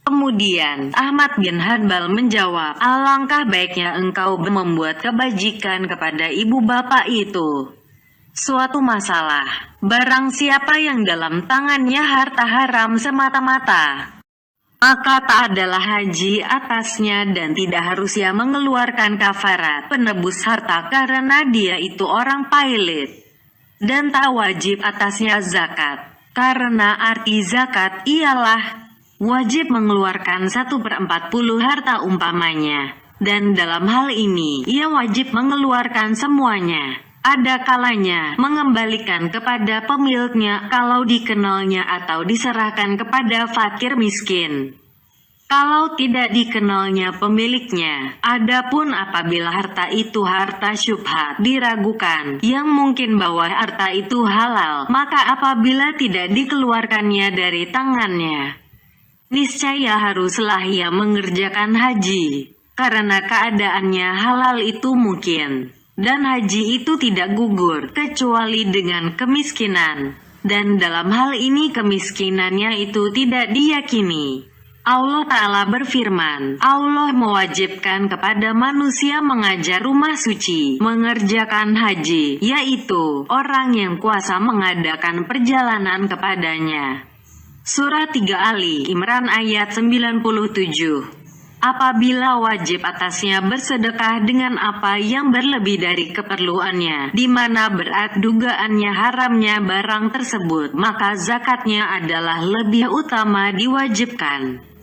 Kemudian, Ahmad bin Hanbal menjawab, alangkah baiknya engkau membuat kebajikan kepada ibu bapak itu. Suatu masalah, barang siapa yang dalam tangannya harta haram semata-mata, maka tak adalah haji atasnya dan tidak harus ia mengeluarkan kafarat penebus harta karena dia itu orang pailit. Dan tak wajib atasnya zakat, karena arti zakat ialah wajib mengeluarkan 1/40 harta umpamanya. Dan dalam hal ini, ia wajib mengeluarkan semuanya. Ada kalanya mengembalikan kepada pemiliknya kalau dikenalnya atau diserahkan kepada fakir miskin kalau tidak dikenalnya pemiliknya. Adapun apabila harta itu harta syubhat, diragukan, yang mungkin bahwa harta itu halal, maka apabila tidak dikeluarkannya dari tangannya, niscaya haruslah ia mengerjakan haji, karena keadaannya halal itu mungkin. Dan haji itu tidak gugur, kecuali dengan kemiskinan. Dan dalam hal ini kemiskinannya itu tidak diyakini. Allah Ta'ala berfirman, Allah mewajibkan kepada manusia mengajar rumah suci, mengerjakan haji, yaitu orang yang kuasa mengadakan perjalanan kepadanya. Surah 3 Ali Imran ayat 97. Apabila wajib atasnya bersedekah dengan apa yang berlebih dari keperluannya, di mana berat dugaannya haramnya barang tersebut, maka zakatnya adalah lebih utama diwajibkan.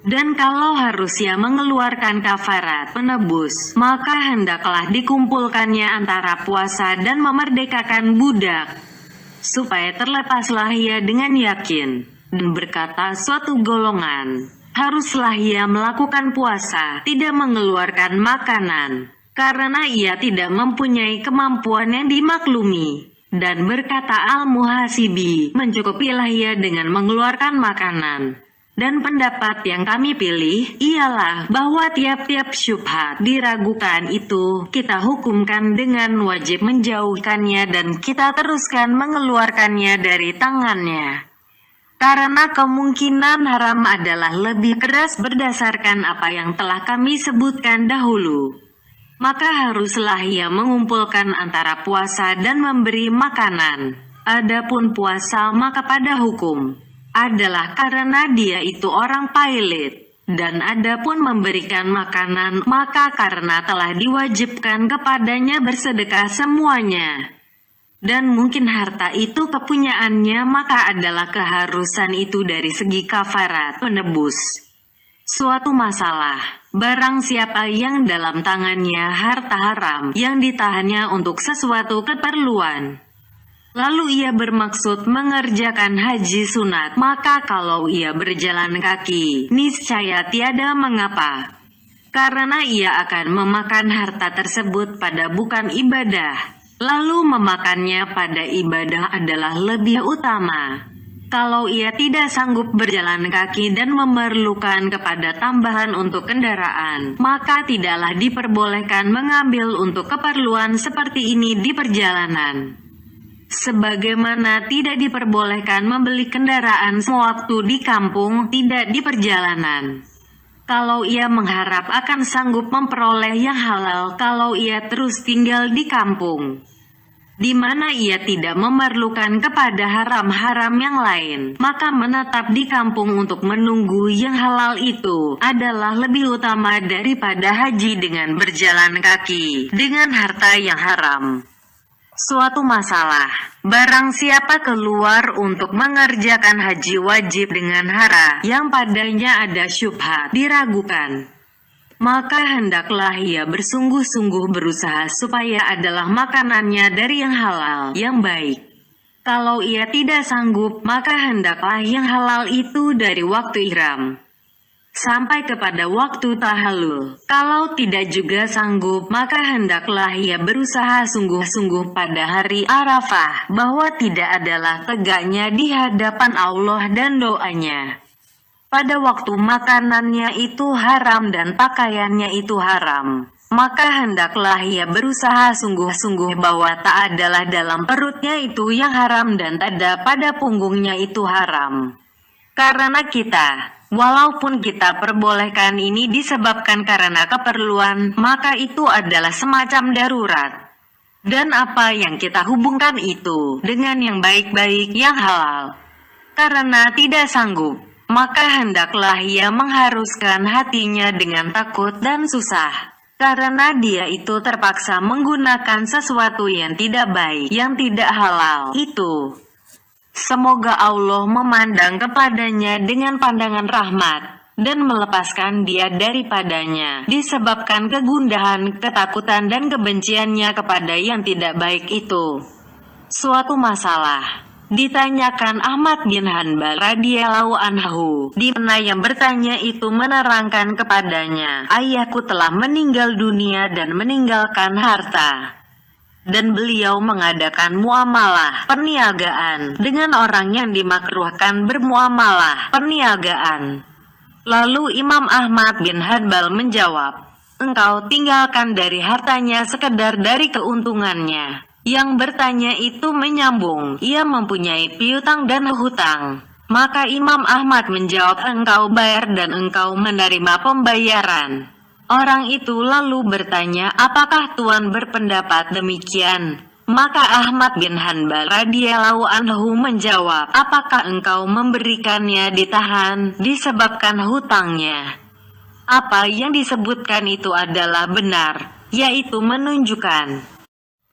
Dan kalau harus ia mengeluarkan kafarat penebus, maka hendaklah dikumpulkannya antara puasa dan memerdekakan budak, supaya terlepaslah ia dengan yakin. Dan berkata suatu golongan, haruslah ia melakukan puasa, tidak mengeluarkan makanan, karena ia tidak mempunyai kemampuan yang dimaklumi. Dan berkata Al-Muhasibi, mencukupilah ia dengan mengeluarkan makanan. Dan pendapat yang kami pilih ialah bahwa tiap-tiap syubhat diragukan itu kita hukumkan dengan wajib menjauhkannya dan kita teruskan mengeluarkannya dari tangannya. Karena kemungkinan haram adalah lebih keras berdasarkan apa yang telah kami sebutkan dahulu. Maka haruslah ia mengumpulkan antara puasa dan memberi makanan. Adapun puasa maka pada hukum adalah karena dia itu orang pailit. Dan adapun memberikan makanan maka karena telah diwajibkan kepadanya bersedekah semuanya. Dan mungkin harta itu kepunyaannya maka adalah keharusan itu dari segi kafarat penebus suatu masalah. Barang siapa yang dalam tangannya harta haram yang ditahannya untuk sesuatu keperluan, lalu ia bermaksud mengerjakan haji sunat, maka kalau ia berjalan kaki, niscaya tiada mengapa, karena ia akan memakan harta tersebut pada bukan ibadah. Lalu memakannya pada ibadah adalah lebih utama. Kalau ia tidak sanggup berjalan kaki dan memerlukan kepada tambahan untuk kendaraan, maka tidaklah diperbolehkan mengambil untuk keperluan seperti ini di perjalanan. Sebagaimana tidak diperbolehkan membeli kendaraan sewaktu di kampung, tidak di perjalanan. Kalau ia mengharap akan sanggup memperoleh yang halal kalau ia terus tinggal di kampung, di mana ia tidak memerlukan kepada haram-haram yang lain, maka menetap di kampung untuk menunggu yang halal itu adalah lebih utama daripada haji dengan berjalan kaki dengan harta yang haram. Suatu masalah, barang siapa keluar untuk mengerjakan haji wajib dengan hara yang padanya ada syubhat diragukan, maka hendaklah ia bersungguh-sungguh berusaha supaya adalah makanannya dari yang halal, yang baik. Kalau ia tidak sanggup, maka hendaklah yang halal itu dari waktu ihram sampai kepada waktu tahallul. Kalau tidak juga sanggup, maka hendaklah ia berusaha sungguh-sungguh pada hari Arafah, bahwa tidak adalah tegaknya di hadapan Allah dan doanya pada waktu makanannya itu haram dan pakaiannya itu haram. Maka hendaklah ia berusaha sungguh-sungguh bahwa tak adalah dalam perutnya itu yang haram dan tak ada pada punggungnya itu haram. Karena kita Walaupun kita perbolehkan ini disebabkan karena keperluan, maka itu adalah semacam darurat. Dan apa yang kita hubungkan itu dengan yang baik-baik yang halal. Karena tidak sanggup, maka hendaklah ia mengharuskan hatinya dengan takut dan susah. Karena dia itu terpaksa menggunakan sesuatu yang tidak baik, yang tidak halal itu. Semoga Allah memandang kepadanya dengan pandangan rahmat, dan melepaskan dia daripadanya, disebabkan kegundahan, ketakutan dan kebenciannya kepada yang tidak baik itu. Suatu masalah ditanyakan Ahmad bin Hanbal radhiyallahu anhu, di mana yang bertanya itu menerangkan kepadanya, ayahku telah meninggal dunia dan meninggalkan harta. Dan beliau mengadakan muamalah perniagaan dengan orang yang dimakruhkan bermuamalah perniagaan. Lalu Imam Ahmad bin Hanbal menjawab, engkau tinggalkan dari hartanya sekedar dari keuntungannya. Yang bertanya itu menyambung, ia mempunyai piutang dan hutang. Maka Imam Ahmad menjawab, engkau bayar dan engkau menerima pembayaran. Orang itu lalu bertanya, apakah Tuan berpendapat demikian? Maka Ahmad bin Hanbal radhiyallahu anhu menjawab, apakah engkau memberikannya ditahan disebabkan hutangnya? Apa yang disebutkan itu adalah benar, yaitu menunjukkan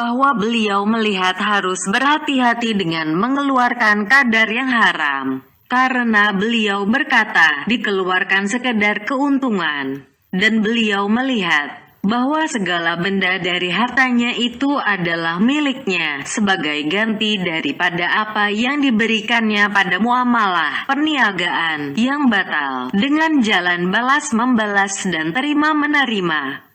bahwa beliau melihat harus berhati-hati dengan mengeluarkan kadar yang haram. Karena beliau berkata, dikeluarkan sekedar keuntungan. Dan beliau melihat bahwa segala benda dari hartanya itu adalah miliknya sebagai ganti daripada apa yang diberikannya pada muamalah perniagaan yang batal dengan jalan balas membalas dan terima menerima.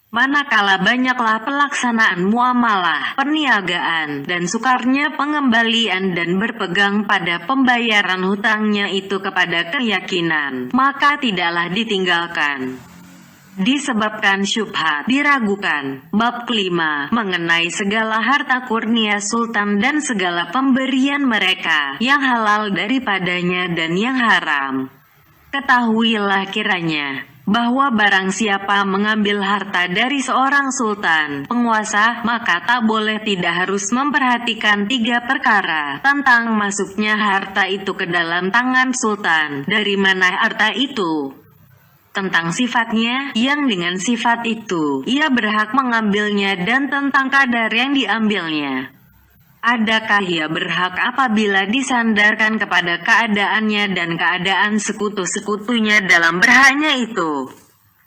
Manakala banyaklah pelaksanaan muamalah perniagaan dan sukarnya pengembalian dan berpegang pada pembayaran hutangnya itu kepada keyakinan, maka tidaklah ditinggalkan. Disebabkan syubhat diragukan. Bab kelima, mengenai segala harta kurnia sultan dan segala pemberian mereka, yang halal daripadanya dan yang haram. Ketahuilah kiranya, bahwa barang siapa mengambil harta dari seorang sultan, penguasa, maka tak boleh tidak harus memperhatikan 3 perkara, tentang masuknya harta itu ke dalam tangan sultan, dari mana harta itu, tentang sifatnya, yang dengan sifat itu ia berhak mengambilnya, dan tentang kadar yang diambilnya. Adakah ia berhak apabila disandarkan kepada keadaannya dan keadaan sekutu-sekutunya dalam berhaknya itu?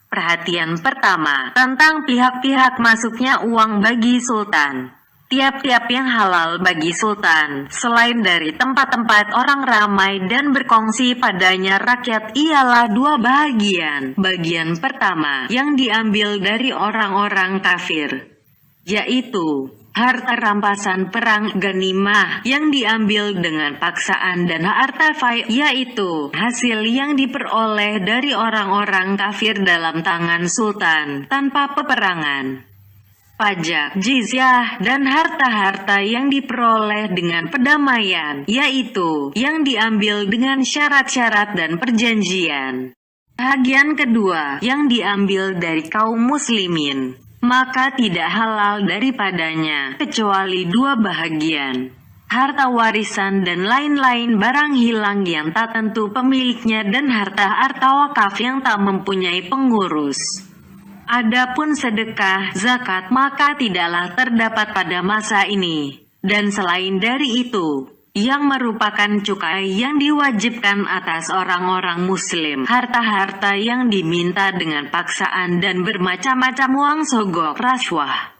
Perhatian pertama, tentang pihak-pihak masuknya uang bagi sultan. Tiap-tiap yang halal bagi sultan, selain dari tempat-tempat orang ramai dan berkongsi padanya rakyat, ialah 2 bagian. Bagian pertama, yang diambil dari orang-orang kafir, yaitu harta rampasan perang ganimah yang diambil dengan paksaan, dan harta fai, yaitu hasil yang diperoleh dari orang-orang kafir dalam tangan sultan tanpa peperangan. Pajak, jizyah, dan harta-harta yang diperoleh dengan perdamaian, yaitu yang diambil dengan syarat-syarat dan perjanjian. Bagian kedua, yang diambil dari kaum muslimin, maka tidak halal daripadanya, kecuali 2 bahagian. Harta warisan dan lain-lain barang hilang yang tak tentu pemiliknya, dan harta-harta wakaf yang tak mempunyai pengurus. Adapun sedekah, zakat, maka tidaklah terdapat pada masa ini. Dan selain dari itu, yang merupakan cukai yang diwajibkan atas orang-orang muslim, harta-harta yang diminta dengan paksaan dan bermacam-macam uang sogok, rashwah,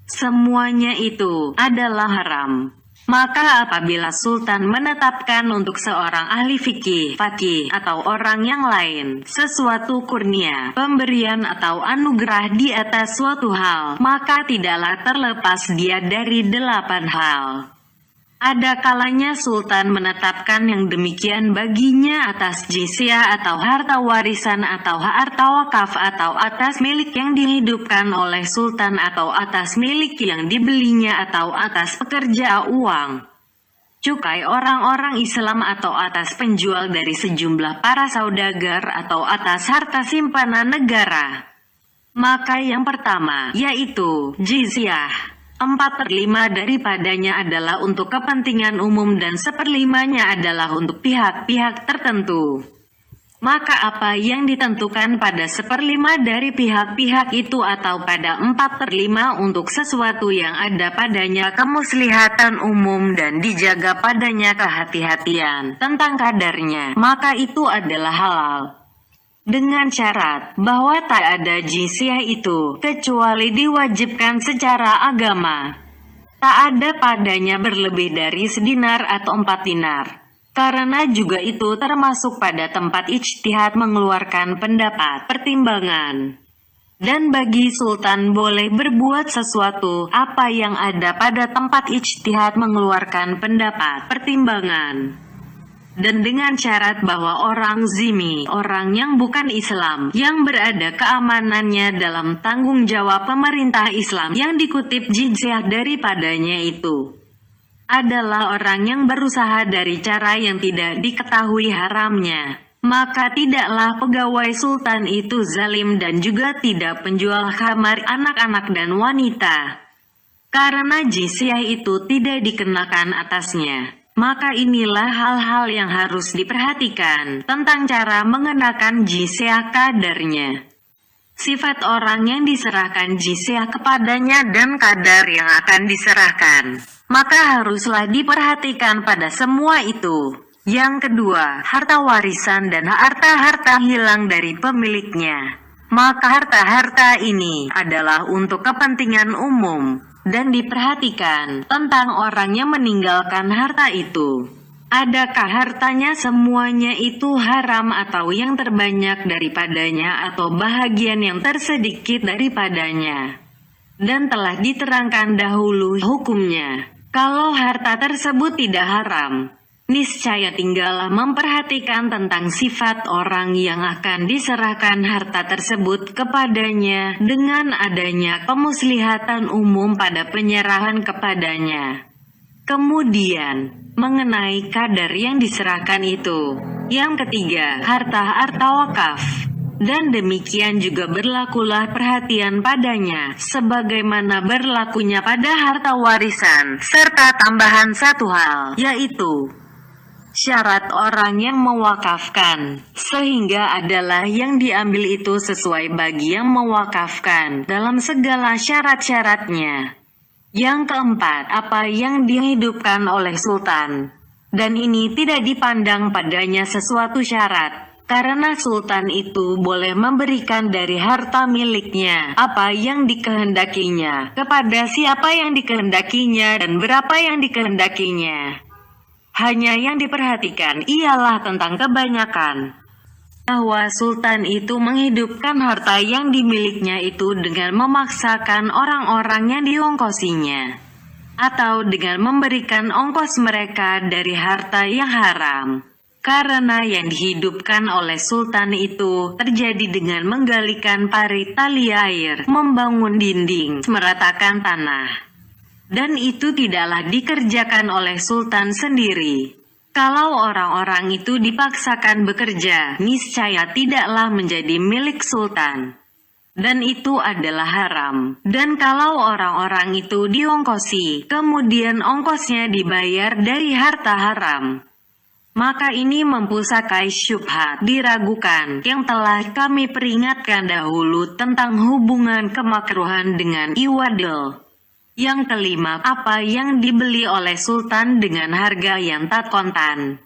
semuanya itu adalah haram. Maka apabila sultan menetapkan untuk seorang ahli fikih, faqih, atau orang yang lain, sesuatu kurnia, pemberian atau anugerah di atas suatu hal, maka tidaklah terlepas dia dari 8 hal. Ada kalanya sultan menetapkan yang demikian baginya atas jizyah atau harta warisan atau harta wakaf, atau atas milik yang dihidupkan oleh sultan, atau atas milik yang dibelinya, atau atas pekerja uang. cukai orang-orang Islam atau atas penjual dari sejumlah para saudagar atau atas harta simpanan negara. Maka yang pertama, yaitu jizyah. 4/5 daripadanya adalah untuk kepentingan umum dan 1/5-nya adalah untuk pihak-pihak tertentu. Maka apa yang ditentukan pada 1/5 dari pihak-pihak itu atau pada 4/5 untuk sesuatu yang ada padanya kemuslihatan umum dan dijaga padanya kehati-hatian tentang kadarnya, maka itu adalah halal. Dengan syarat bahwa tak ada jizyah itu kecuali diwajibkan secara agama. Tak ada padanya berlebih dari sedinar atau 4 dinar. Karena juga itu termasuk pada tempat ijtihad mengeluarkan pendapat pertimbangan. Dan bagi sultan boleh berbuat sesuatu apa yang ada pada tempat ijtihad mengeluarkan pendapat pertimbangan. Dan dengan syarat bahwa orang zimmi, orang yang bukan Islam, yang berada keamanannya dalam tanggung jawab pemerintah Islam yang dikutip jizyah daripadanya itu adalah orang yang berusaha dari cara yang tidak diketahui haramnya. Maka tidaklah pegawai sultan itu zalim dan juga tidak penjual khamar anak-anak dan wanita. Karena jizyah itu tidak dikenakan atasnya. Maka inilah hal-hal yang harus diperhatikan tentang cara mengenakan jizyah kadarnya. Sifat orang yang diserahkan jizyah kepadanya dan kadar yang akan diserahkan. Maka haruslah diperhatikan pada semua itu. Yang kedua, harta warisan dan harta-harta hilang dari pemiliknya. Maka harta-harta ini adalah untuk kepentingan umum. Dan diperhatikan tentang orang yang meninggalkan harta itu. Adakah hartanya semuanya itu haram atau yang terbanyak daripadanya atau bahagian yang tersedikit daripadanya. Dan telah diterangkan dahulu hukumnya. Kalau harta tersebut tidak haram, niscaya tinggallah memperhatikan tentang sifat orang yang akan diserahkan harta tersebut kepadanya dengan adanya kemuslihatan umum pada penyerahan kepadanya. Kemudian, mengenai kadar yang diserahkan itu. Yang ketiga, harta-harta wakaf. Dan demikian juga berlakulah perhatian padanya, sebagaimana berlakunya pada harta warisan, serta tambahan satu hal, yaitu syarat orang yang mewakafkan, sehingga adalah yang diambil itu sesuai bagi yang mewakafkan dalam segala syarat-syaratnya. Yang keempat, apa yang dihidupkan oleh sultan. Dan ini tidak dipandang padanya sesuatu syarat, karena sultan itu boleh memberikan dari harta miliknya apa yang dikehendakinya kepada siapa yang dikehendakinya dan berapa yang dikehendakinya. Hanya yang diperhatikan ialah tentang kebanyakan. Bahwa sultan itu menghidupkan harta yang dimilikinya itu dengan memaksakan orang-orang yang diongkosinya. Atau dengan memberikan ongkos mereka dari harta yang haram. Karena yang dihidupkan oleh sultan itu terjadi dengan menggalikan parit tali air, membangun dinding, meratakan tanah. Dan itu tidaklah dikerjakan oleh sultan sendiri. Kalau orang-orang itu dipaksakan bekerja, niscaya tidaklah menjadi milik sultan. Dan itu adalah haram. Dan kalau orang-orang itu diongkosi, kemudian ongkosnya dibayar dari harta haram, maka ini mempusakai syubhat diragukan yang telah kami peringatkan dahulu tentang hubungan kemakruhan dengan iwadil. Yang kelima, apa yang dibeli oleh sultan dengan harga yang tak kontan.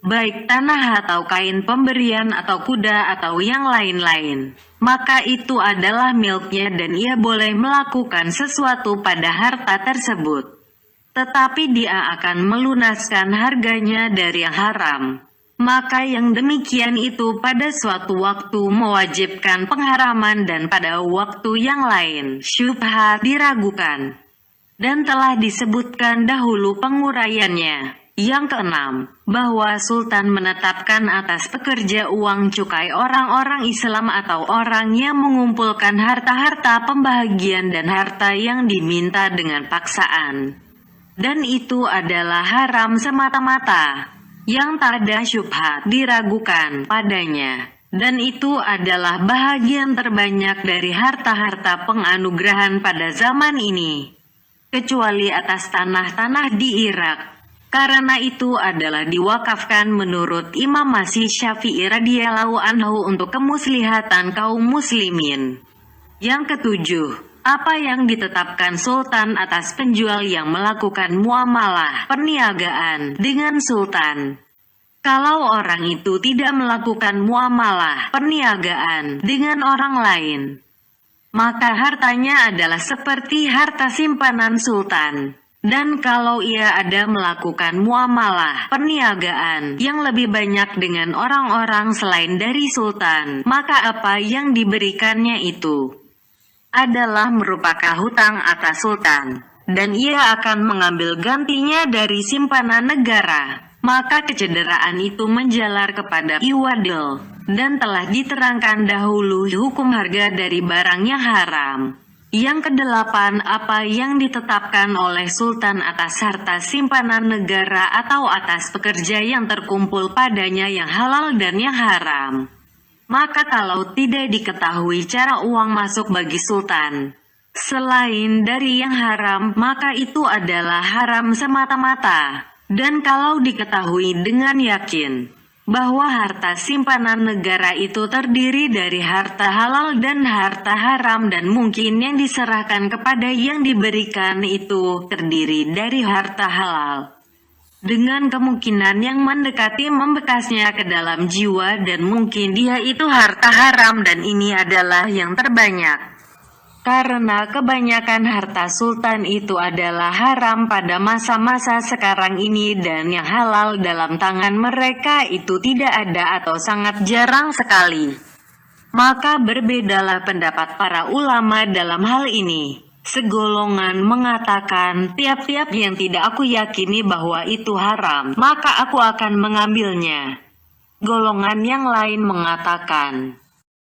Baik tanah atau kain pemberian atau kuda atau yang lain-lain. Maka itu adalah miliknya dan ia boleh melakukan sesuatu pada harta tersebut. Tetapi dia akan melunaskan harganya dari yang haram. Maka yang demikian itu pada suatu waktu mewajibkan pengharaman dan pada waktu yang lain syubhat diragukan. Dan telah disebutkan dahulu penguraiannya. Yang keenam, bahwa sultan menetapkan atas pekerja uang cukai orang-orang Islam atau orang yang mengumpulkan harta-harta pembahagian dan harta yang diminta dengan paksaan. dan itu adalah haram semata-mata, yang tak ada syubhat diragukan padanya. Dan itu adalah bahagian terbanyak dari harta-harta penganugerahan pada zaman ini, kecuali atas tanah-tanah di Irak. Karena itu adalah diwakafkan menurut Imam Masih Syafi'i radhiyallahu anhu untuk kemuslihatan kaum muslimin. Yang ketujuh, apa yang ditetapkan sultan atas penjual yang melakukan muamalah perniagaan dengan sultan. Kalau orang itu tidak melakukan muamalah perniagaan dengan orang lain, maka hartanya adalah seperti harta simpanan sultan. Dan kalau ia ada melakukan muamalah perniagaan yang lebih banyak dengan orang-orang selain dari sultan, maka apa yang diberikannya itu adalah merupakan hutang atas sultan, dan ia akan mengambil gantinya dari simpanan negara. Maka kecederaan itu menjalar kepada iwadil, dan telah diterangkan dahulu hukum harga dari barang yang haram. Yang kedelapan, apa yang ditetapkan oleh sultan atas harta simpanan negara atau atas pekerja yang terkumpul padanya yang halal dan yang haram. Maka kalau tidak diketahui cara uang masuk bagi sultan selain dari yang haram, maka itu adalah haram semata-mata. Dan kalau diketahui dengan yakin bahwa harta simpanan negara itu terdiri dari harta halal dan harta haram, dan mungkin yang diserahkan kepada yang diberikan itu terdiri dari harta halal, dengan kemungkinan yang mendekati membekasnya ke dalam jiwa, dan mungkin dia itu harta haram, dan ini adalah yang terbanyak. Karena kebanyakan harta sultan itu adalah haram pada masa-masa sekarang ini, dan yang halal dalam tangan mereka itu tidak ada atau sangat jarang sekali. Maka berbedalah pendapat para ulama dalam hal ini. Segolongan mengatakan, tiap-tiap yang tidak aku yakini bahwa itu haram, maka aku akan mengambilnya. Golongan yang lain mengatakan,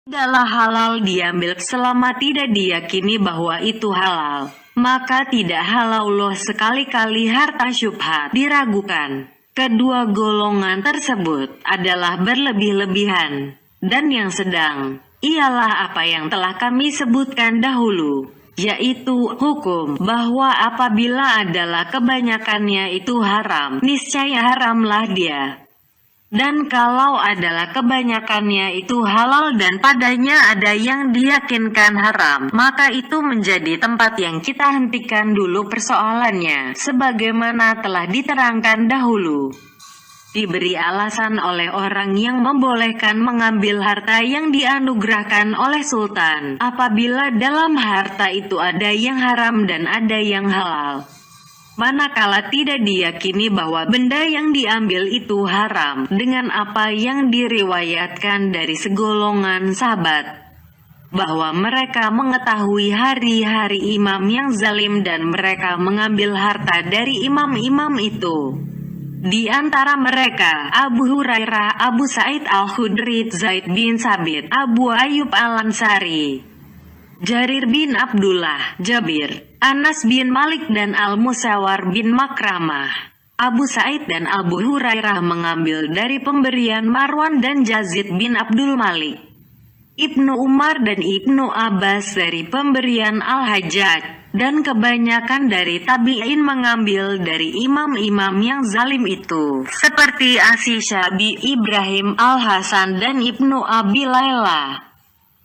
tidaklah halal diambil selama tidak diyakini bahwa itu halal, maka tidak halal loh sekali-kali harta syubhat diragukan. Kedua golongan tersebut adalah berlebih-lebihan, dan yang sedang ialah apa yang telah kami sebutkan dahulu, yaitu hukum bahwa apabila adalah kebanyakannya itu haram, niscaya haramlah dia. Dan kalau adalah kebanyakannya itu halal dan padanya ada yang diyakinkan haram, maka itu menjadi tempat yang kita hentikan dulu persoalannya, sebagaimana telah diterangkan dahulu. Diberi alasan oleh orang yang membolehkan mengambil harta yang dianugerahkan oleh sultan, apabila dalam harta itu ada yang haram dan ada yang halal. Manakala tidak diyakini bahwa benda yang diambil itu haram, dengan apa yang diriwayatkan dari segolongan sahabat, bahwa mereka mengetahui hari-hari imam yang zalim dan mereka mengambil harta dari imam-imam itu. Di antara mereka, Abu Hurairah, Abu Sa'id Al-Khudri, Zaid bin Sabit, Abu Ayyub Al-Ansari, Jarir bin Abdullah, Jabir, Anas bin Malik dan Al-Musawar bin Makramah. Abu Sa'id dan Abu Hurairah mengambil dari pemberian Marwan dan Yazid bin Abdul Malik. Ibnu Umar dan Ibnu Abbas dari pemberian Al-Hajjaj, dan kebanyakan dari tabi'in mengambil dari imam-imam yang zalim itu, seperti Asy-Syabi, Ibrahim Al-Hasan dan Ibnu Abi Layla.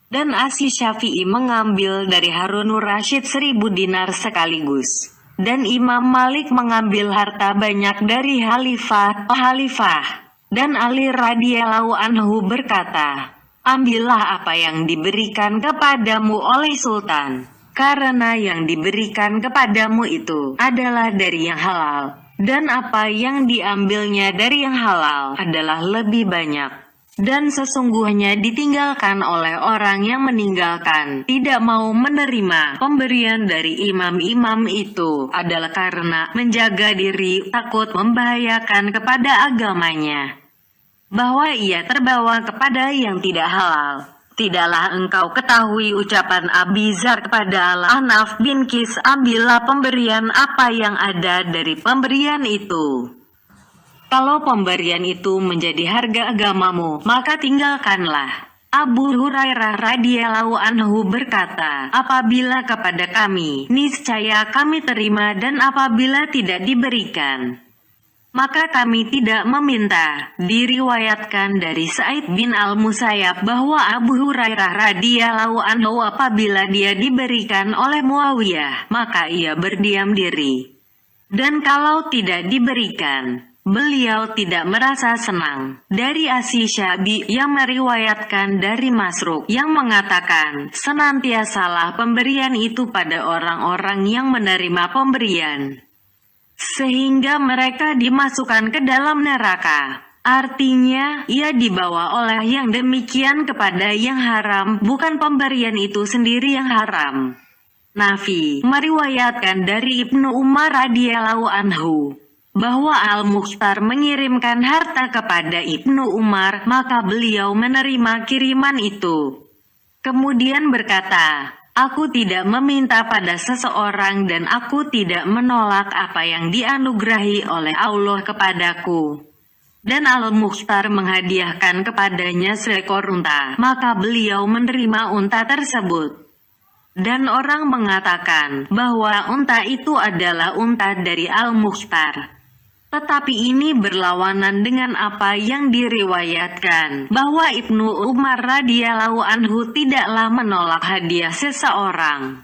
Dan Asy-Syafi'i mengambil dari Harunur Rasyid 1000 dinar sekaligus. Dan Imam Malik mengambil harta banyak dari Khalifah. Dan Ali radhiyallahu anhu berkata, ambillah apa yang diberikan kepadamu oleh sultan, karena yang diberikan kepadamu itu adalah dari yang halal, dan apa yang diambilnya dari yang halal adalah lebih banyak. Dan sesungguhnya ditinggalkan oleh orang yang meninggalkan, tidak mau menerima pemberian dari imam-imam itu adalah karena menjaga diri takut membahayakan kepada agamanya, bahwa ia terbawa kepada yang tidak halal. Tidaklah engkau ketahui ucapan Abizar kepada Al-Hanaf bin Qis, ambillah pemberian apa yang ada dari pemberian itu. Kalau pemberian itu menjadi harga agamamu, maka tinggalkanlah. Abu Hurairah radhiyallahu anhu berkata, apabila kepada kami, niscaya kami terima, dan apabila tidak diberikan, maka kami tidak meminta. Diriwayatkan dari Sa'id bin Al-Musayyab bahwa Abu Hurairah radhiyallahu anhu apabila dia diberikan oleh Muawiyah, maka ia berdiam diri. Dan kalau tidak diberikan, beliau tidak merasa senang. Dari Asy-Syabi yang meriwayatkan dari Masruq yang mengatakan, senantiasalah pemberian itu pada orang-orang yang menerima pemberian, sehingga mereka dimasukkan ke dalam neraka. Artinya, ia dibawa oleh yang demikian kepada yang haram, bukan pemberian itu sendiri yang haram. Nafi meriwayatkan dari Ibnu Umar radhiyallahu anhu bahwa Al-Mukhtar mengirimkan harta kepada Ibnu Umar, maka beliau menerima kiriman itu. Kemudian berkata, aku tidak meminta pada seseorang dan aku tidak menolak apa yang dianugerahi oleh Allah kepadaku. Dan Al-Mukhtar menghadiahkan kepadanya seekor unta, maka beliau menerima unta tersebut. Dan orang mengatakan bahwa unta itu adalah unta dari Al-Mukhtar. Tetapi ini berlawanan dengan apa yang diriwayatkan, bahwa Ibnu Umar radhiyallahu anhu tidaklah menolak hadiah seseorang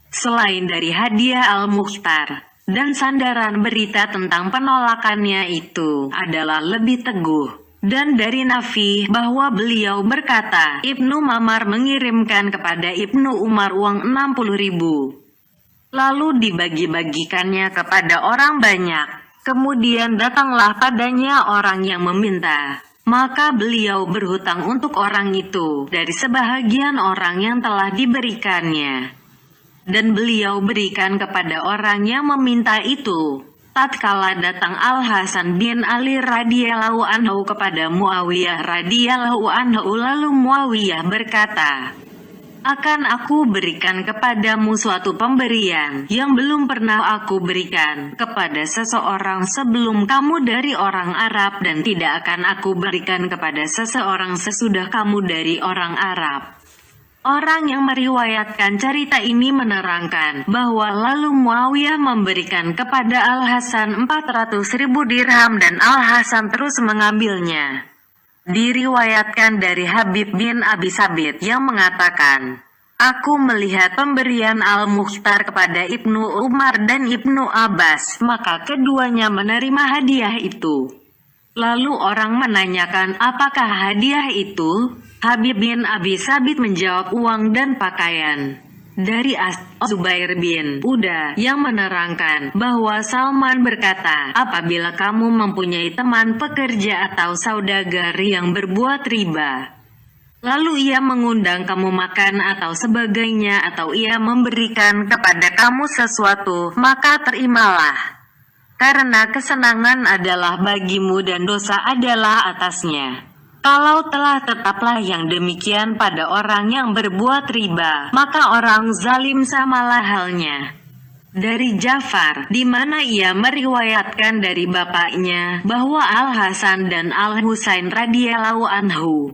selain dari hadiah Al-Mukhtar. Dan sandaran berita tentang penolakannya itu adalah lebih teguh. Dan dari Nafi bahwa beliau berkata, Ibnu Mamar mengirimkan kepada Ibnu Umar uang 60.000. Lalu dibagi-bagikannya kepada orang banyak. Kemudian datanglah padanya orang yang meminta. Maka beliau berhutang untuk orang itu dari sebahagian orang yang telah diberikannya. Dan beliau berikan kepada orang yang meminta itu. Tatkala datang Al-Hasan bin Ali radhiyallahu anhu kepada Muawiyah radhiyallahu anhu, lalu Muawiyah berkata, akan aku berikan kepadamu suatu pemberian yang belum pernah aku berikan kepada seseorang sebelum kamu dari orang Arab, dan tidak akan aku berikan kepada seseorang sesudah kamu dari orang Arab. Orang yang meriwayatkan cerita ini menerangkan bahwa lalu Muawiyah memberikan kepada Al-Hasan 400.000 dirham dan Al-Hasan terus mengambilnya. Diriwayatkan dari Habib bin Abi Sabit yang mengatakan, aku melihat pemberian Al-Mukhtar kepada Ibnu Umar dan Ibnu Abbas, maka keduanya menerima hadiah itu. Lalu orang menanyakan, apakah hadiah itu? Habib bin Abi Sabit menjawab, uang dan pakaian. Dari Zubair bin Uda yang menerangkan bahwa Salman berkata, apabila kamu mempunyai teman pekerja atau saudagar yang berbuat riba, lalu ia mengundang kamu makan atau sebagainya, atau ia memberikan kepada kamu sesuatu, maka terimalah. Karena kesenangan adalah bagimu dan dosa adalah atasnya. Kalau telah tetaplah yang demikian pada orang yang berbuat riba, maka orang zalim samalah halnya. Dari Ja'far, di mana ia meriwayatkan dari bapaknya bahwa Al-Hasan dan Al-Husain radhiyallahu anhu,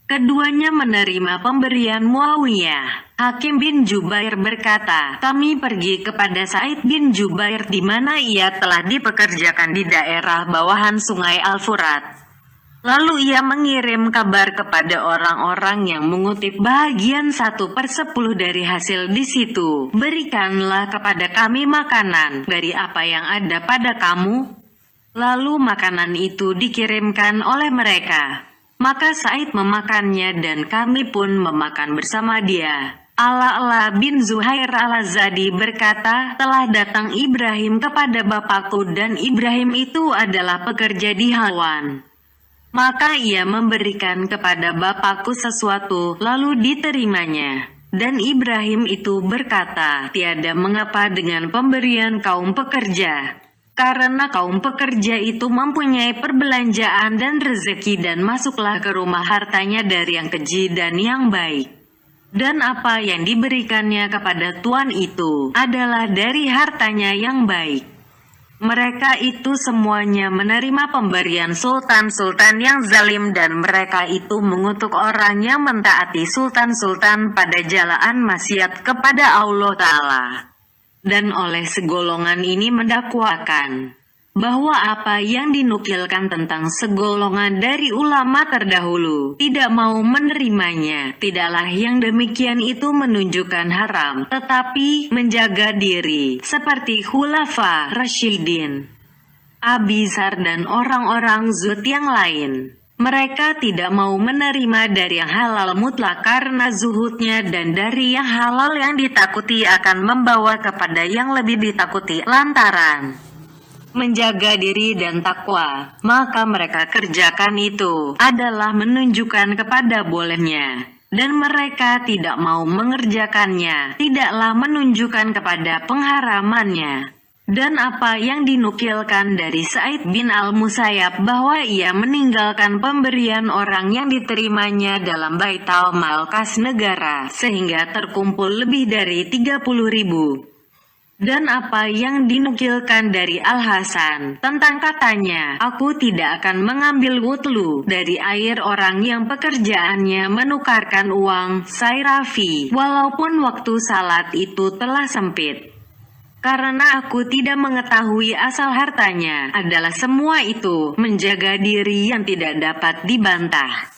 keduanya menerima pemberian Muawiyah. Hakim bin Jubair berkata, kami pergi kepada Sa'id bin Jubair di mana ia telah dipekerjakan di daerah bawahan sungai Al-Furat. Lalu ia mengirim kabar kepada orang-orang yang mengutip bagian 1/10 dari hasil di situ. Berikanlah kepada kami makanan dari apa yang ada pada kamu. Lalu makanan itu dikirimkan oleh mereka. Maka Sa'id memakannya dan kami pun memakan bersama dia. Ala bin Zuhair al-Azadi berkata, telah datang Ibrahim kepada bapakku dan Ibrahim itu adalah pekerja di Hawan. Maka ia memberikan kepada bapakku sesuatu, lalu diterimanya. Dan Ibrahim itu berkata, tiada mengapa dengan pemberian kaum pekerja. Karena kaum pekerja itu mempunyai perbelanjaan dan rezeki dan masuklah ke rumah hartanya dari yang keji dan yang baik. Dan apa yang diberikannya kepada tuan itu adalah dari hartanya yang baik. Mereka itu semuanya menerima pemberian sultan-sultan yang zalim dan mereka itu mengutuk orang yang mentaati sultan-sultan pada jalan maksiat kepada Allah Ta'ala. Dan oleh segolongan ini mendakwakan bahwa apa yang dinukilkan tentang segolongan dari ulama terdahulu tidak mau menerimanya. Tidaklah yang demikian itu menunjukkan haram, tetapi menjaga diri, seperti Khulafa Rasyidin, Abi Dzar dan orang-orang zuhud yang lain. Mereka tidak mau menerima dari yang halal mutlak karena zuhudnya dan dari yang halal yang ditakuti akan membawa kepada yang lebih ditakuti lantaran menjaga diri dan takwa, maka mereka kerjakan itu adalah menunjukkan kepada bolehnya, dan mereka tidak mau mengerjakannya, tidaklah menunjukkan kepada pengharamannya. Dan apa yang dinukilkan dari Sa'id bin Al-Musayyab bahwa ia meninggalkan pemberian orang yang diterimanya dalam Baitul Mal kas negara, sehingga terkumpul lebih dari 30.000. Dan apa yang dinukilkan dari Al-Hasan tentang katanya, aku tidak akan mengambil wutlu dari air orang yang pekerjaannya menukarkan uang sairafi, walaupun waktu salat itu telah sempit. Karena aku tidak mengetahui asal hartanya adalah semua itu menjaga diri yang tidak dapat dibantah.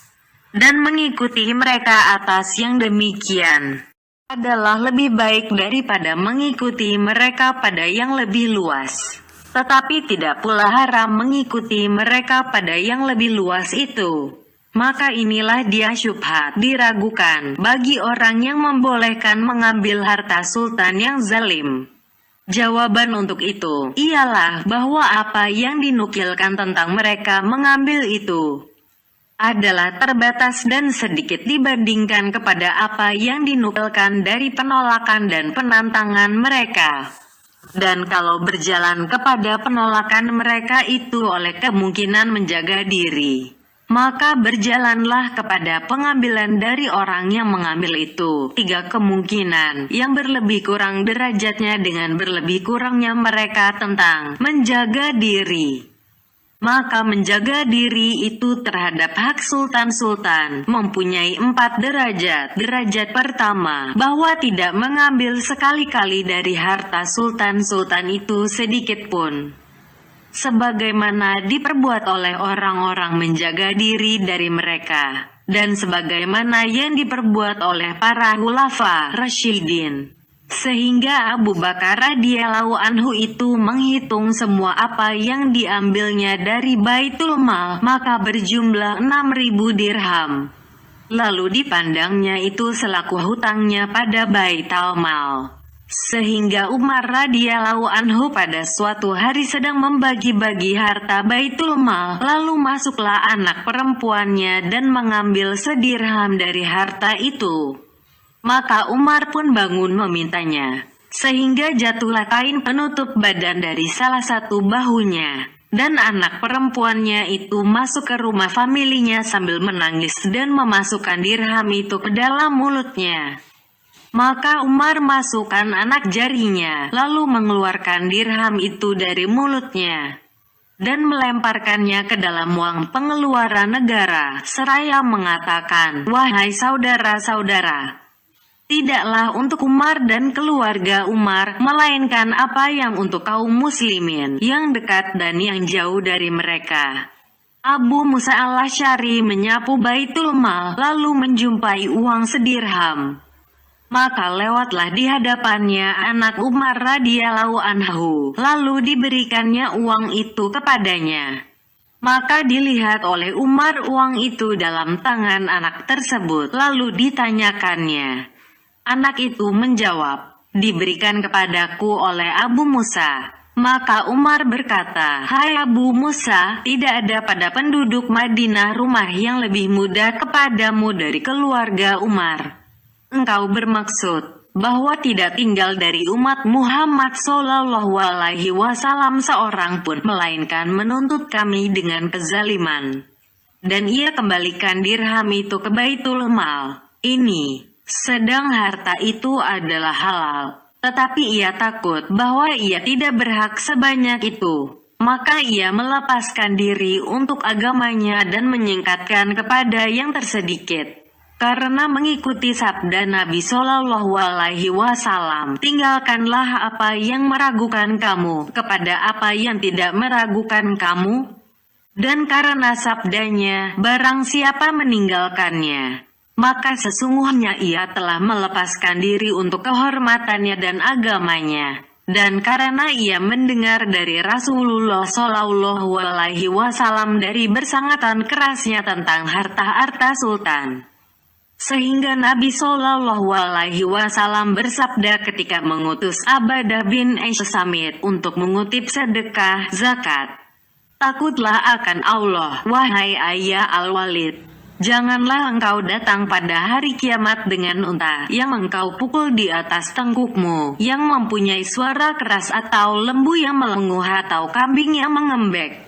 Dan mengikuti mereka atas yang demikian adalah lebih baik daripada mengikuti mereka pada yang lebih luas. Tetapi tidak pula haram mengikuti mereka pada yang lebih luas itu. Maka inilah dia syubhat diragukan bagi orang yang membolehkan mengambil harta sultan yang zalim. Jawaban untuk itu ialah bahwa apa yang dinukilkan tentang mereka mengambil itu adalah terbatas dan sedikit dibandingkan kepada apa yang dinukilkan dari penolakan dan penantangan mereka. Dan kalau berjalan kepada penolakan mereka itu oleh kemungkinan menjaga diri, maka berjalanlah kepada pengambilan dari orang yang mengambil itu. 3 kemungkinan yang berlebih kurang derajatnya dengan berlebih kurangnya mereka tentang menjaga diri. Maka menjaga diri itu terhadap hak sultan-sultan mempunyai 4 derajat. Derajat pertama, bahwa tidak mengambil sekali-kali dari harta sultan-sultan itu sedikit pun, sebagaimana diperbuat oleh orang-orang menjaga diri dari mereka, dan sebagaimana yang diperbuat oleh para khulafa Rasyidin. Sehingga Abu Bakar radhiyallahu anhu itu menghitung semua apa yang diambilnya dari Baitul Mal, maka berjumlah 6.000 dirham. Lalu dipandangnya itu selaku hutangnya pada Baitul Mal. Sehingga Umar radhiyallahu anhu pada suatu hari sedang membagi-bagi harta Baitul Mal, lalu masuklah anak perempuannya dan mengambil sedirham dari harta itu. Maka Umar pun bangun memintanya, sehingga jatuhlah kain penutup badan dari salah satu bahunya. Dan anak perempuannya itu masuk ke rumah familinya sambil menangis dan memasukkan dirham itu ke dalam mulutnya. Maka Umar masukkan anak jarinya, lalu mengeluarkan dirham itu dari mulutnya dan melemparkannya ke dalam uang pengeluaran negara, seraya mengatakan, "Wahai saudara-saudara, tidaklah untuk Umar dan keluarga Umar, melainkan apa yang untuk kaum muslimin, yang dekat dan yang jauh dari mereka." Abu Musa al-Asy'ari menyapu Baitul Mal, lalu menjumpai uang sedirham. Maka lewatlah di hadapannya anak Umar radhiyallahu anhu, lalu diberikannya uang itu kepadanya. Maka dilihat oleh Umar uang itu dalam tangan anak tersebut, lalu ditanyakannya. Anak itu menjawab, "Diberikan kepadaku oleh Abu Musa." Maka Umar berkata, "Hai Abu Musa, tidak ada pada penduduk Madinah rumah yang lebih mudah kepadamu dari keluarga Umar. Engkau bermaksud bahwa tidak tinggal dari umat Muhammad Shallallahu Alaihi Wasallam seorang pun melainkan menuntut kami dengan kezaliman. Dan ia kembalikan dirham itu ke Baitul Mal. Ini, sedang harta itu adalah halal, tetapi ia takut bahwa ia tidak berhak sebanyak itu. Maka ia melepaskan diri untuk agamanya dan menyingkatkan kepada yang tersedikit. Karena mengikuti sabda Nabi Shallallahu Alaihi Wasallam, tinggalkanlah apa yang meragukan kamu kepada apa yang tidak meragukan kamu. Dan karena sabdanya, barang siapa meninggalkannya, maka sesungguhnya ia telah melepaskan diri untuk kehormatannya dan agamanya. Dan karena ia mendengar dari Rasulullah Shallallahu Alaihi Wasallam dari bersangatan kerasnya tentang harta-harta sultan. Sehingga Nabi Shallallahu Alaihi Wasallam bersabda ketika mengutus Abadah bin Samit untuk mengutip sedekah zakat. Takutlah akan Allah, wahai ayah Al-Walid. Janganlah engkau datang pada hari kiamat dengan unta yang engkau pukul di atas tengkukmu, yang mempunyai suara keras atau lembu yang melenguh atau kambing yang mengembek.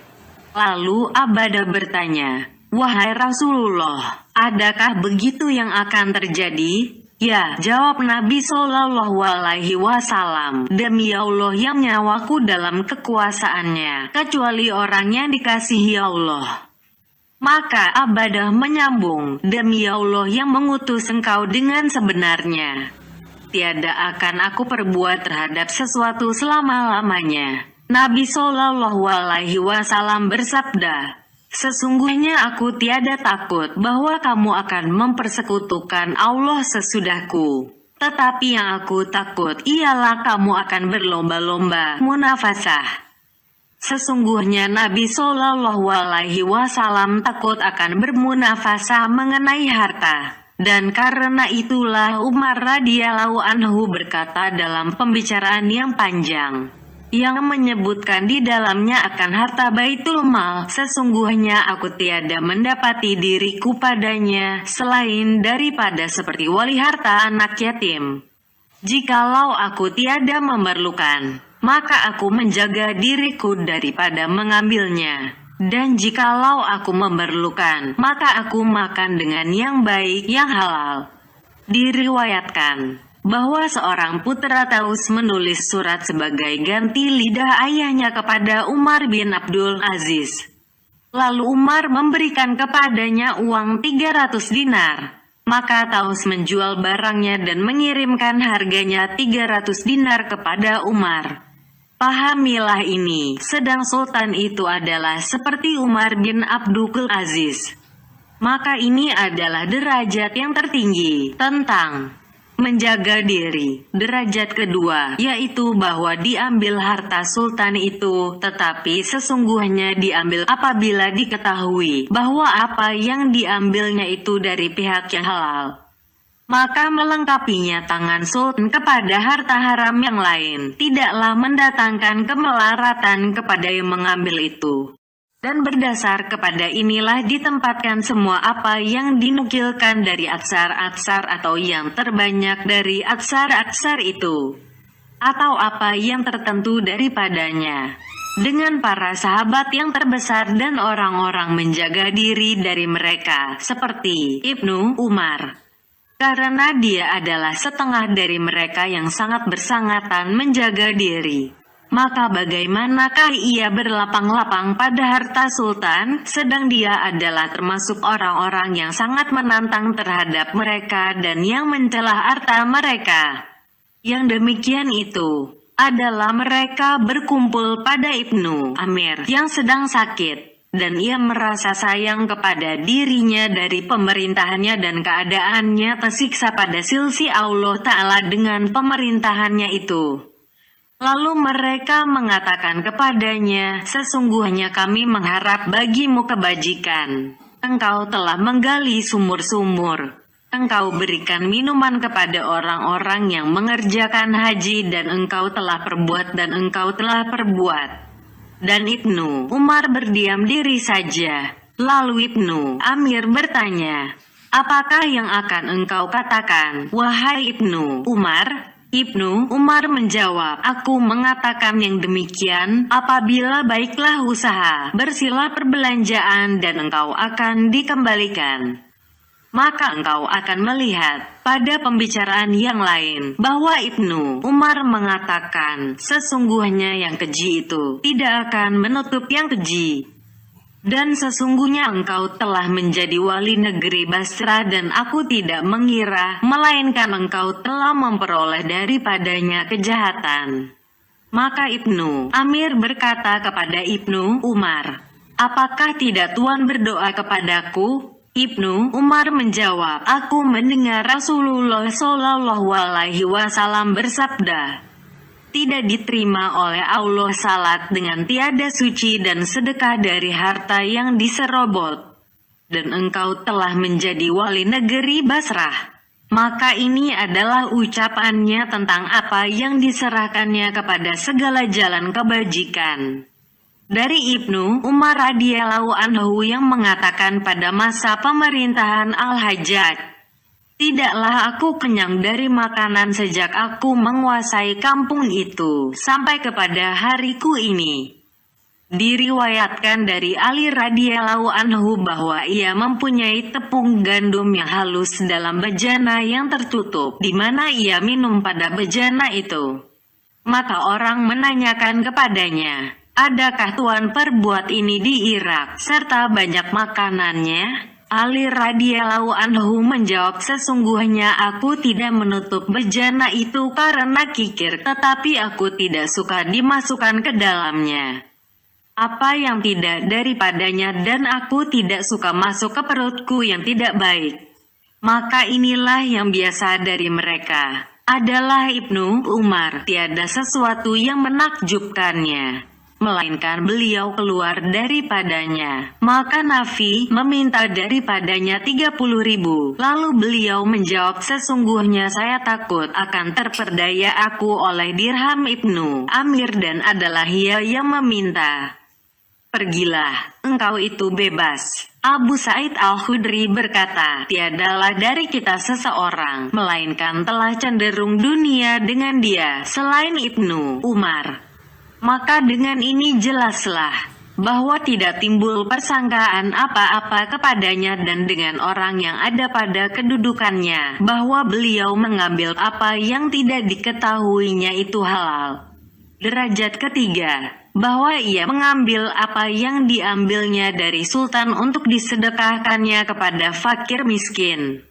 Lalu Abadah bertanya, wahai Rasulullah, adakah begitu yang akan terjadi? Ya, jawab Nabi Shallallahu Alaihi Wasallam, demi Allah yang nyawaku dalam kekuasaannya, kecuali orang yang dikasihi Allah. Maka Abadah menyambung, demi Allah yang mengutus engkau dengan sebenarnya, tiada akan aku perbuat terhadap sesuatu selama-lamanya. Nabi Shallallahu Alaihi Wasallam bersabda, sesungguhnya aku tiada takut bahwa kamu akan mempersekutukan Allah sesudahku. Tetapi yang aku takut ialah kamu akan berlomba-lomba munafasah. Sesungguhnya Nabi Shallallahu Alaihi Wasallam takut akan bermunafasah mengenai harta. Dan karena itulah Umar radhiyallahu anhu berkata dalam pembicaraan yang panjang, yang menyebutkan di dalamnya akan harta Baitul Mal, sesungguhnya aku tiada mendapati diriku padanya selain daripada seperti wali harta anak yatim. Jikalau aku tiada memerlukan, maka aku menjaga diriku daripada mengambilnya. Dan jikalau aku memerlukan, maka aku makan dengan yang baik, yang halal. Diriwayatkan bahwa seorang putra Taus menulis surat sebagai ganti lidah ayahnya kepada Umar bin Abdul Aziz. Lalu Umar memberikan kepadanya uang 300 dinar. Maka Taus menjual barangnya dan mengirimkan harganya 300 dinar kepada Umar. Pahamilah ini, sedang sultan itu adalah seperti Umar bin Abdul Aziz. Maka ini adalah derajat yang tertinggi tentang menjaga diri. Derajat kedua, yaitu bahwa diambil harta sultan itu, tetapi sesungguhnya diambil apabila diketahui bahwa apa yang diambilnya itu dari pihak yang halal. Maka melengkapinya tangan sultan kepada harta haram yang lain, tidaklah mendatangkan kemelaratan kepada yang mengambil itu. Dan berdasar kepada inilah ditempatkan semua apa yang dinukilkan dari atsar-atsar atau yang terbanyak dari atsar-atsar itu, atau apa yang tertentu daripadanya, dengan para sahabat yang terbesar dan orang-orang menjaga diri dari mereka, seperti Ibnu Umar. Karena dia adalah setengah dari mereka yang sangat bersangatan menjaga diri. Maka bagaimanakah ia berlapang-lapang pada harta sultan, sedang dia adalah termasuk orang-orang yang sangat menantang terhadap mereka dan yang mencela harta mereka. Yang demikian itu adalah mereka berkumpul pada Ibnu Amir yang sedang sakit, dan ia merasa sayang kepada dirinya dari pemerintahannya dan keadaannya tersiksa pada sisi Allah Ta'ala dengan pemerintahannya itu. Lalu mereka mengatakan kepadanya, sesungguhnya kami mengharap bagimu kebajikan. Engkau telah menggali sumur-sumur. Engkau berikan minuman kepada orang-orang yang mengerjakan haji dan engkau telah perbuat dan engkau telah perbuat. Dan Ibnu Umar berdiam diri saja. Lalu Ibnu Amir bertanya, Apakah yang akan engkau katakan, wahai Ibnu Umar? Ibnu Umar menjawab, aku mengatakan yang demikian, apabila baiklah usaha, bersila perbelanjaan dan engkau akan dikembalikan. Maka engkau akan melihat, pada pembicaraan yang lain, bahwa Ibnu Umar mengatakan, sesungguhnya yang keji itu tidak akan menutup yang keji. Dan sesungguhnya engkau telah menjadi wali negeri Basra dan aku tidak mengira, melainkan engkau telah memperoleh daripadanya kejahatan. Maka Ibnu Amir berkata kepada Ibnu Umar, apakah tidak Tuan berdoa kepadaku? Ibnu Umar menjawab, aku mendengar Rasulullah Shallallahu Alaihi Wasallam bersabda, tidak diterima oleh Allah salat dengan tiada suci dan sedekah dari harta yang diserobot. Dan engkau telah menjadi wali negeri Basrah. Maka ini adalah ucapannya tentang apa yang diserahkannya kepada segala jalan kebajikan. Dari Ibnu Umar radhiyallahu anhu yang mengatakan pada masa pemerintahan Al-Hajjaj, tidaklah aku kenyang dari makanan sejak aku menguasai kampung itu, sampai kepada hariku ini. Diriwayatkan dari Ali radhiyallahu anhu bahwa ia mempunyai tepung gandum yang halus dalam bejana yang tertutup, di mana ia minum pada bejana itu. Maka orang menanyakan kepadanya, adakah Tuan perbuat ini di Irak, serta banyak makanannya? Ali radhiyallahu anhu menjawab, sesungguhnya aku tidak menutup bejana itu karena kikir, tetapi aku tidak suka dimasukkan ke dalamnya apa yang tidak daripadanya dan aku tidak suka masuk ke perutku yang tidak baik. Maka inilah yang biasa dari mereka adalah Ibnu Umar, tiada sesuatu yang menakjubkannya, melainkan beliau keluar daripadanya. Maka Nafi meminta daripadanya 30.000. Lalu beliau menjawab, sesungguhnya saya takut akan terperdaya aku oleh dirham Ibnu Amir dan adalah ia yang meminta. Pergilah, engkau itu bebas. Abu Sa'id Al-Khudri berkata, tiadalah dari kita seseorang, melainkan telah cenderung dunia dengan dia, selain Ibnu Umar. Maka dengan ini jelaslah bahwa tidak timbul persangkaan apa-apa kepadanya dan dengan orang yang ada pada kedudukannya, bahwa beliau mengambil apa yang tidak diketahuinya itu halal. Derajat ketiga, bahwa ia mengambil apa yang diambilnya dari sultan untuk disedekahkannya kepada fakir miskin,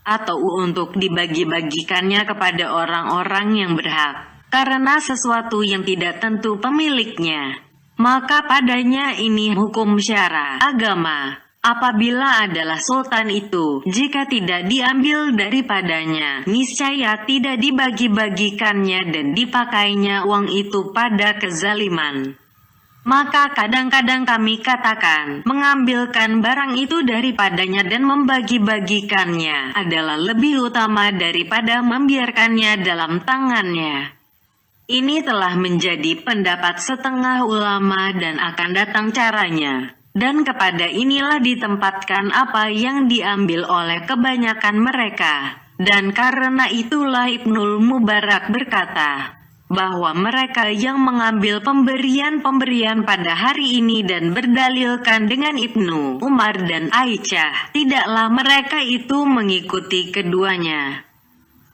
atau untuk dibagi-bagikannya kepada orang-orang yang berhak, karena sesuatu yang tidak tentu pemiliknya. Maka padanya ini hukum syara agama. Apabila adalah sultan itu, jika tidak diambil daripadanya, niscaya tidak dibagi-bagikannya dan dipakainya uang itu pada kezaliman. Maka kadang-kadang kami katakan, mengambilkan barang itu daripadanya dan membagi-bagikannya adalah lebih utama daripada membiarkannya dalam tangannya. Ini telah menjadi pendapat setengah ulama dan akan datang caranya. Dan kepada inilah ditempatkan apa yang diambil oleh kebanyakan mereka. Dan karena itulah Ibnul Mubarak berkata, bahwa mereka yang mengambil pemberian-pemberian pada hari ini dan berdalilkan dengan Ibnu Umar dan Aisyah, tidaklah mereka itu mengikuti keduanya.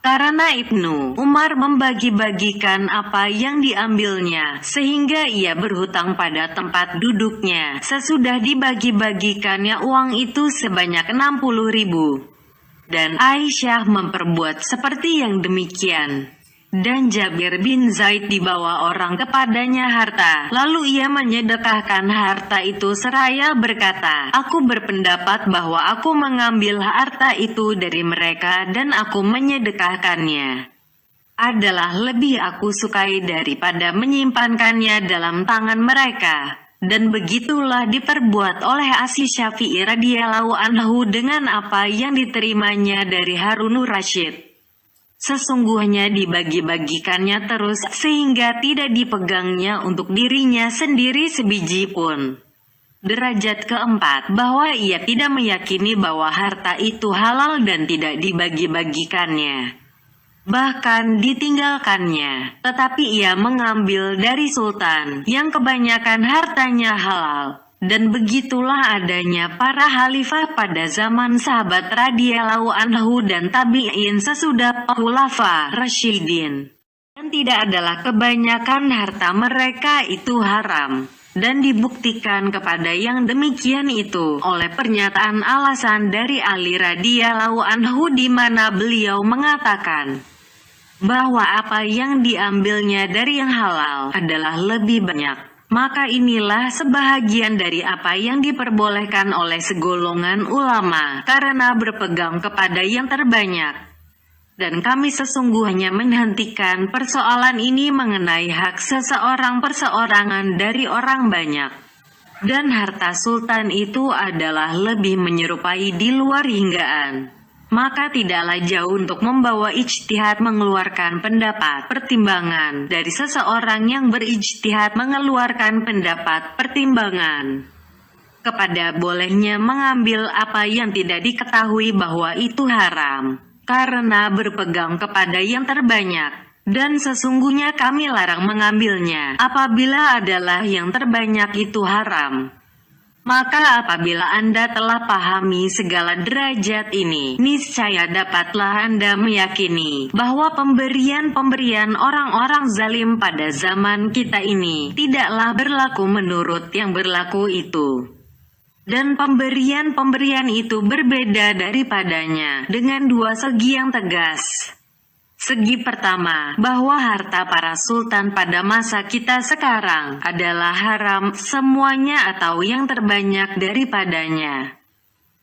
Karena Ibnu Umar membagi-bagikan apa yang diambilnya, sehingga ia berhutang pada tempat duduknya. Sesudah dibagi-bagikannya uang itu sebanyak 60.000. Dan Aisyah memperbuat seperti yang demikian. Dan Jabir bin Zaid dibawa orang kepadanya harta, lalu ia menyedekahkan harta itu seraya berkata, aku berpendapat bahwa aku mengambil harta itu dari mereka dan aku menyedekahkannya adalah lebih aku sukai daripada menyimpankannya dalam tangan mereka. Dan begitulah diperbuat oleh Asy Syafi'i radhiyallahu anhu dengan apa yang diterimanya dari Harunur Rasyid. Sesungguhnya dibagi-bagikannya terus sehingga tidak dipegangnya untuk dirinya sendiri sebiji pun. Derajat keempat, bahwa ia tidak meyakini bahwa harta itu halal dan tidak dibagi-bagikannya, bahkan ditinggalkannya, tetapi ia mengambil dari sultan yang kebanyakan hartanya halal. Dan begitulah adanya para khalifah pada zaman sahabat radhiyallahu anhu dan tabi'in sesudah khulafa rasyidin. Dan tidak adalah kebanyakan harta mereka itu haram. Dan dibuktikan kepada yang demikian itu oleh pernyataan alasan dari Ali radhiyallahu anhu di mana beliau mengatakan bahwa apa yang diambilnya dari yang halal adalah lebih banyak. Maka inilah sebahagian dari apa yang diperbolehkan oleh segolongan ulama karena berpegang kepada yang terbanyak. Dan kami sesungguhnya menghentikan persoalan ini mengenai hak seseorang perseorangan dari orang banyak. Dan harta sultan itu adalah lebih menyerupai di luar hinggaan. Maka tidaklah jauh untuk membawa ijtihad mengeluarkan pendapat pertimbangan dari seseorang yang berijtihad mengeluarkan pendapat pertimbangan kepada bolehnya mengambil apa yang tidak diketahui bahwa itu haram, karena berpegang kepada yang terbanyak. Dan sesungguhnya kami larang mengambilnya apabila adalah yang terbanyak itu haram. Maka apabila Anda telah pahami segala derajat ini, niscaya dapatlah Anda meyakini bahwa pemberian-pemberian orang-orang zalim pada zaman kita ini tidaklah berlaku menurut yang berlaku itu. Dan pemberian-pemberian itu berbeda daripadanya dengan dua segi yang tegas. Segi pertama, bahwa harta para sultan pada masa kita sekarang adalah haram semuanya atau yang terbanyak daripadanya.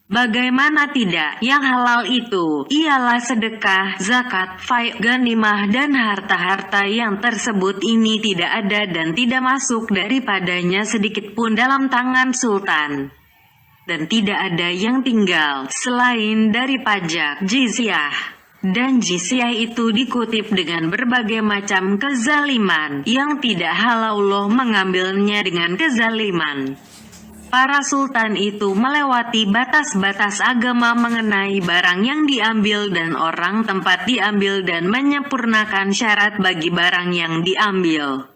Bagaimana tidak, yang halal itu ialah sedekah, zakat, fai, ganimah dan harta-harta yang tersebut ini tidak ada dan tidak masuk daripadanya sedikit pun dalam tangan sultan. Dan tidak ada yang tinggal selain dari pajak, jizyah. Dan jizyah itu dikutip dengan berbagai macam kezaliman yang tidak halal Allah mengambilnya dengan kezaliman. Para sultan itu melewati batas-batas agama mengenai barang yang diambil dan orang tempat diambil dan menyempurnakan syarat bagi barang yang diambil.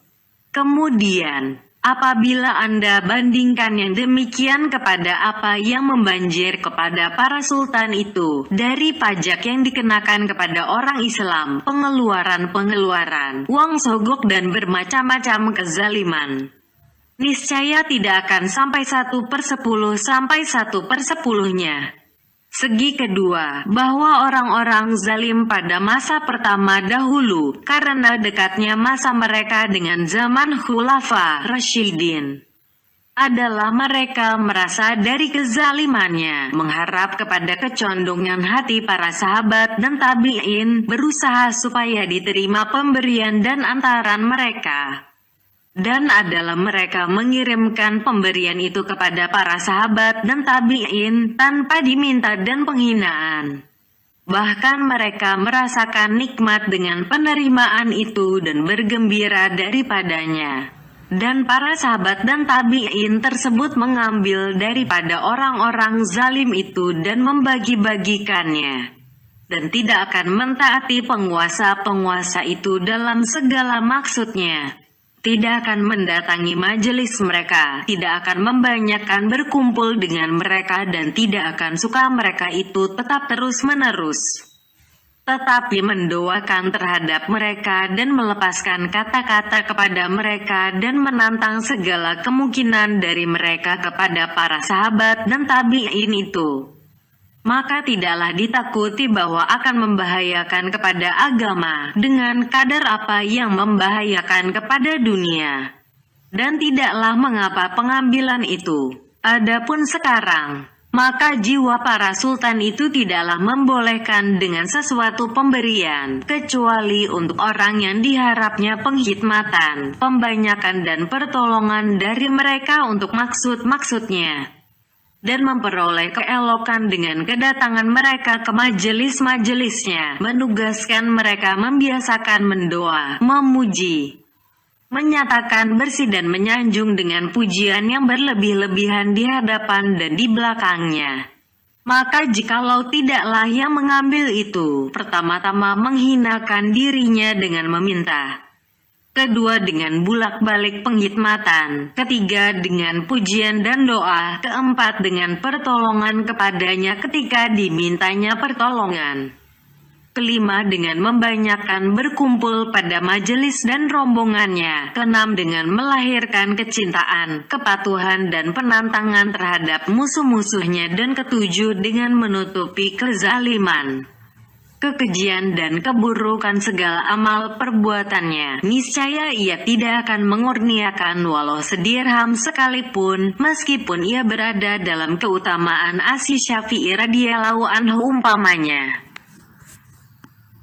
Kemudian, apabila Anda bandingkan yang demikian kepada apa yang membanjir kepada para sultan itu dari pajak yang dikenakan kepada orang Islam, pengeluaran-pengeluaran, uang sogok dan bermacam-macam kezaliman, niscaya tidak akan sampai 1/10 sampai 1/10-nya. Segi kedua, bahwa orang-orang zalim pada masa pertama dahulu, karena dekatnya masa mereka dengan zaman khulafa rasyidin, adalah mereka merasa dari kezalimannya, mengharap kepada kecondongan hati para sahabat dan tabi'in, berusaha supaya diterima pemberian dan antaran mereka. Dan adalah mereka mengirimkan pemberian itu kepada para sahabat dan tabi'in tanpa diminta dan penghinaan. Bahkan mereka merasakan nikmat dengan penerimaan itu dan bergembira daripadanya. Dan para sahabat dan tabi'in tersebut mengambil daripada orang-orang zalim itu dan membagi-bagikannya. Dan tidak akan mentaati penguasa-penguasa itu dalam segala maksudnya. Tidak akan mendatangi majelis mereka, tidak akan membanyakkan berkumpul dengan mereka dan tidak akan suka mereka itu tetap terus-menerus. Tetapi mendoakan terhadap mereka dan melepaskan kata-kata kepada mereka dan menantang segala kemungkinan dari mereka kepada para sahabat dan tabi'in itu. Maka tidaklah ditakuti bahwa akan membahayakan kepada agama dengan kadar apa yang membahayakan kepada dunia. Dan tidaklah mengapa pengambilan itu. Adapun sekarang, maka jiwa para sultan itu tidaklah membolehkan dengan sesuatu pemberian, kecuali untuk orang yang diharapnya penghikmatan, pembanyakan dan pertolongan dari mereka untuk maksud-maksudnya. Dan memperoleh keelokan dengan kedatangan mereka ke majelis-majelisnya, menugaskan mereka membiasakan mendoa, memuji, menyatakan bersih dan menyanjung dengan pujian yang berlebih-lebihan di hadapan dan di belakangnya. Maka jikalau tidaklah yang mengambil itu, pertama-tama menghinakan dirinya dengan meminta, kedua dengan bulak-balik penghikmatan, ketiga dengan pujian dan doa, keempat dengan pertolongan kepadanya ketika dimintanya pertolongan, kelima dengan membanyakkan berkumpul pada majelis dan rombongannya, keenam dengan melahirkan kecintaan, kepatuhan dan penantangan terhadap musuh-musuhnya, dan ketujuh dengan menutupi kezaliman, kekejian dan keburukan segala amal perbuatannya. Niscaya ia tidak akan mengurniakan walau sedirham sekalipun, meskipun ia berada dalam keutamaan Asy Syafi'i radhiyallahu anhu umpamanya.